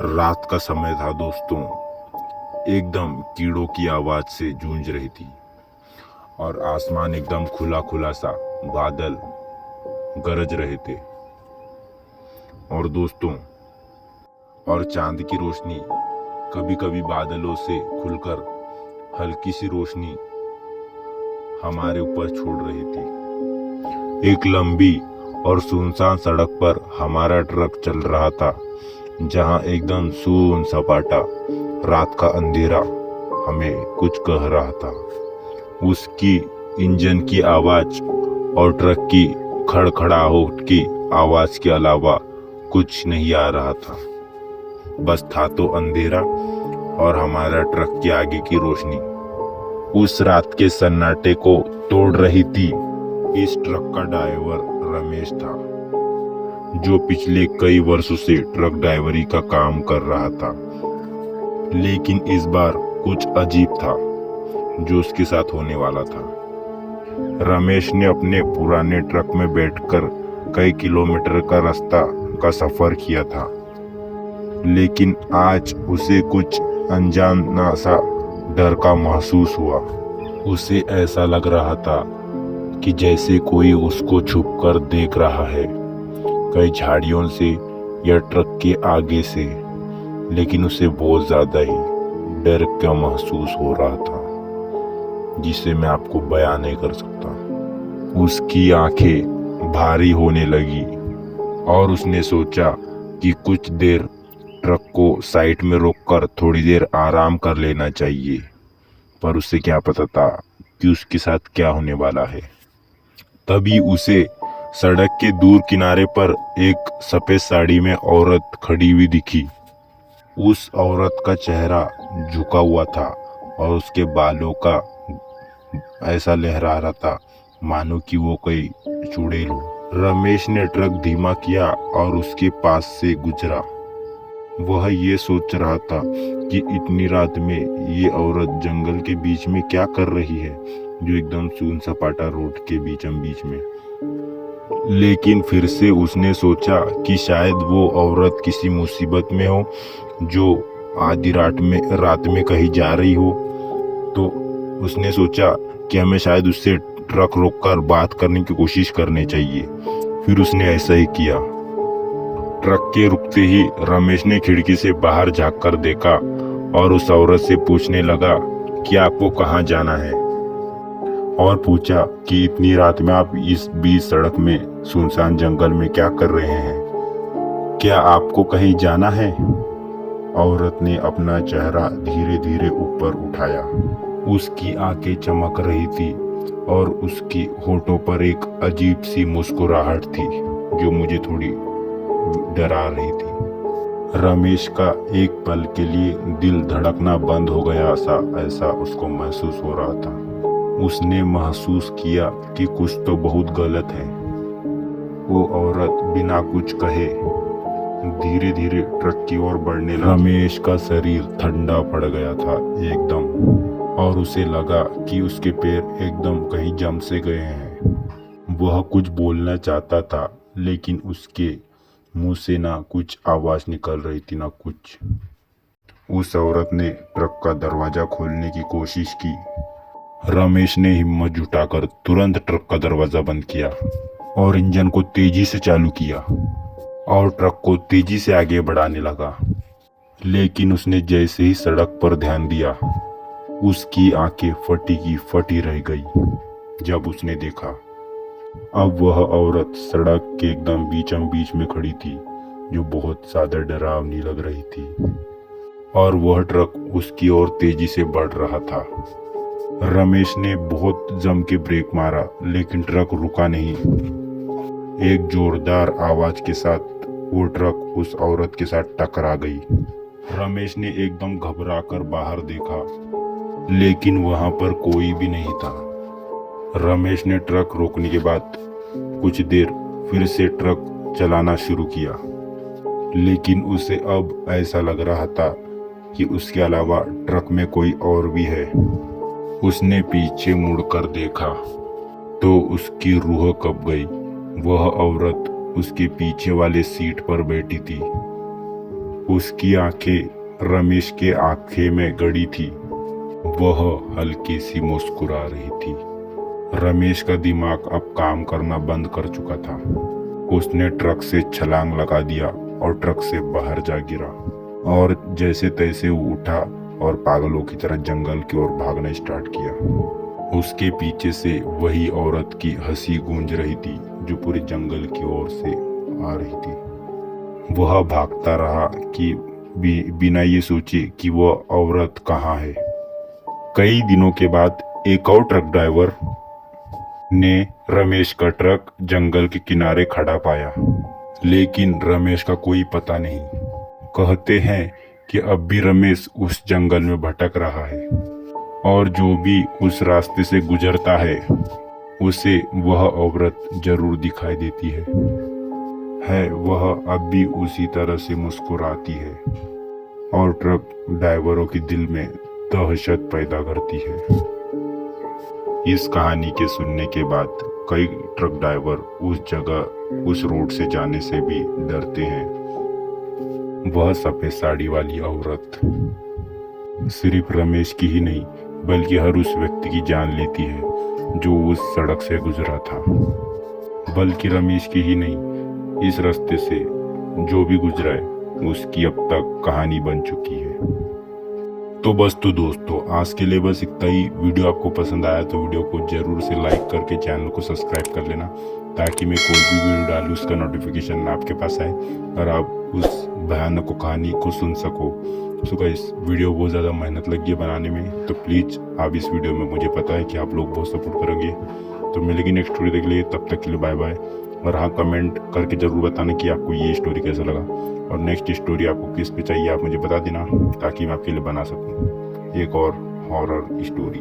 रात का समय था दोस्तों। एकदम कीड़ों की आवाज से गूंज रही थी और आसमान एकदम खुला खुला सा, बादल गरज रहे थे। और दोस्तों, और चांद की रोशनी कभी कभी बादलों से खुलकर हल्की सी रोशनी हमारे ऊपर छोड़ रही थी। एक लंबी और सुनसान सड़क पर हमारा ट्रक चल रहा था, जहां एकदम सून सपाटा रात का अंधेरा हमें कुछ कह रहा था। उसकी इंजन की आवाज और ट्रक की खड़खड़ाहट की आवाज के अलावा कुछ नहीं आ रहा था। बस था तो अंधेरा और हमारा ट्रक के आगे की रोशनी। उस रात के सन्नाटे को तोड़ रही थी। इस ट्रक का ड्राइवर रमेश था, जो पिछले कई वर्षों से ट्रक ड्राइवरी का काम कर रहा था। लेकिन इस बार कुछ अजीब था जो उसके साथ होने वाला था। रमेश ने अपने पुराने ट्रक में बैठकर कई किलोमीटर का रास्ता का सफर किया था, लेकिन आज उसे कुछ अनजाना सा डर का महसूस हुआ। उसे ऐसा लग रहा था कि जैसे कोई उसको छुपकर देख रहा है, कई झाड़ियों से या ट्रक के आगे से। लेकिन उसे बहुत ज्यादा ही डर का महसूस हो रहा था, जिसे मैं आपको बयान नहीं कर सकता। उसकी आंखें भारी होने लगी और उसने सोचा कि कुछ देर ट्रक को साइड में रोककर थोड़ी देर आराम कर लेना चाहिए। पर उसे क्या पता था कि उसके साथ क्या होने वाला है। तभी उसे सड़क के दूर किनारे पर एक सफेद साड़ी में औरत खड़ी हुई दिखी। उस औरत का चेहरा झुका हुआ था और उसके बालों का ऐसा लहरा रहा था मानो कि वो कोई चुड़ैल हो। रमेश ने ट्रक धीमा किया और उसके पास से गुजरा। वह ये सोच रहा था कि इतनी रात में ये औरत जंगल के बीच में क्या कर रही है, जो एकदम सून सपाटा रोड के बीचम बीच में। लेकिन फिर से उसने सोचा कि शायद वो औरत किसी मुसीबत में हो, जो आधी रात में कहीं जा रही हो। तो उसने सोचा कि हमें शायद उससे ट्रक रोककर बात करने की कोशिश करनी चाहिए। फिर उसने ऐसा ही किया। ट्रक के रुकते ही रमेश ने खिड़की से बाहर झांककर देखा और उस औरत से पूछने लगा कि आपको कहाँ जाना है, और पूछा कि इतनी रात में आप इस बीच सड़क में सुनसान जंगल में क्या कर रहे हैं, क्या आपको कहीं जाना है। औरत ने अपना चेहरा धीरे धीरे ऊपर उठाया। उसकी आंखें चमक रही थी और उसकी होठों पर एक अजीब सी मुस्कुराहट थी, जो मुझे थोड़ी डरा रही थी। रमेश का एक पल के लिए दिल धड़कना बंद हो गया ऐसा उसको महसूस हो रहा था। उसने महसूस किया कि कुछ तो बहुत गलत है। वो औरत बिना कुछ कहे धीरे धीरे ट्रक की ओर बढ़ने लगी। रमेश का शरीर ठंडा पड़ गया था एकदम, और उसे लगा कि उसके पैर एकदम कहीं जम से गए हैं। वह कुछ बोलना चाहता था, लेकिन उसके मुंह से ना कुछ आवाज निकल रही थी, ना कुछ। उस औरत ने ट्रक का दरवाजा खोलने की कोशिश की। रमेश ने हिम्मत जुटाकर तुरंत ट्रक का दरवाजा बंद किया और इंजन को तेजी से चालू किया और ट्रक को तेजी से आगे बढ़ाने लगा। लेकिन उसने जैसे ही सड़क पर ध्यान दिया, उसकी आंखें फटी की फटी रह गई जब उसने देखा। अब वह औरत सड़क के एकदम बीचम बीच में खड़ी थी, जो बहुत ज्यादा डरावनी लग रही थी, और वह ट्रक उसकी ओर तेजी से बढ़ रहा था। रमेश ने बहुत जम के ब्रेक मारा, लेकिन ट्रक रुका नहीं। एक जोरदार आवाज के साथ वो ट्रक उस औरत के साथ टकरा गई। रमेश ने एकदम घबरा कर बाहर देखा, लेकिन वहां पर कोई भी नहीं था। रमेश ने ट्रक रोकने के बाद कुछ देर फिर से ट्रक चलाना शुरू किया, लेकिन उसे अब ऐसा लग रहा था कि उसके अलावा ट्रक में कोई और भी है। उसने पीछे मुड़कर देखा तो उसकी रूह कब गई। वह औरत उसके पीछे वाले सीट पर बैठी थी। उसकी आंखें रमेश के आंखें में गड़ी थी। वह हल्की सी मुस्कुरा रही थी। रमेश का दिमाग अब काम करना बंद कर चुका था। उसने ट्रक से छलांग लगा दिया और ट्रक से बाहर जा गिरा और जैसे तैसे वो उठा और पागलों की तरह जंगल की ओर भागना स्टार्ट किया। उसके पीछे से वही औरत की हंसी गूंज रही थी जो पूरे जंगल की ओर से आ रही थी। वह भागता रहा कि बिना ये सोचे कि वह औरत कहाँ है। कई दिनों के बाद एक और ट्रक ड्राइवर ने रमेश का ट्रक जंगल के किनारे खड़ा पाया, लेकिन रमेश का कोई पता नहीं। कहते हैं कि अब भी रमेश उस जंगल में भटक रहा है और जो भी उस रास्ते से गुजरता है उसे वह औरत जरूर दिखाई देती है। वह अब भी उसी तरह से मुस्कुराती है और ट्रक ड्राइवरों के दिल में दहशत पैदा करती है। इस कहानी के सुनने के बाद कई ट्रक ड्राइवर उस जगह उस रोड से जाने से भी डरते हैं। वह सफेद साड़ी वाली औरत सिर्फ रमेश की ही नहीं बल्कि हर उस व्यक्ति की जान लेती है जो उस सड़क से गुजरा था। बल्कि रमेश की ही नहीं, इस रास्ते से जो भी गुजरा है उसकी अब तक कहानी बन चुकी है। तो बस तो दोस्तों आज के लिए बस इतना ही। वीडियो आपको पसंद आया तो वीडियो को जरूर से लाइक करके चैनल को सब्सक्राइब कर लेना ताकि मैं कोई भी वीडियो डालूं उसका नोटिफिकेशन आपके पास आए और आप उस भयानक कहानी को सुन सको। तो गाइस वीडियो बहुत ज़्यादा मेहनत लगी है बनाने में, तो प्लीज़ आप इस वीडियो में मुझे पता है कि आप लोग बहुत सपोर्ट करेंगे। तो मिलेगी नेक्स्ट स्टोरी देख लिए, तब तक के लिए बाय बाय। और हाँ, कमेंट करके ज़रूर बताना कि आपको ये स्टोरी कैसा लगा और नेक्स्ट स्टोरी आपको किस पे चाहिए आप मुझे बता देना ताकि मैं आपके लिए बना सकूँ एक और हॉरर स्टोरी।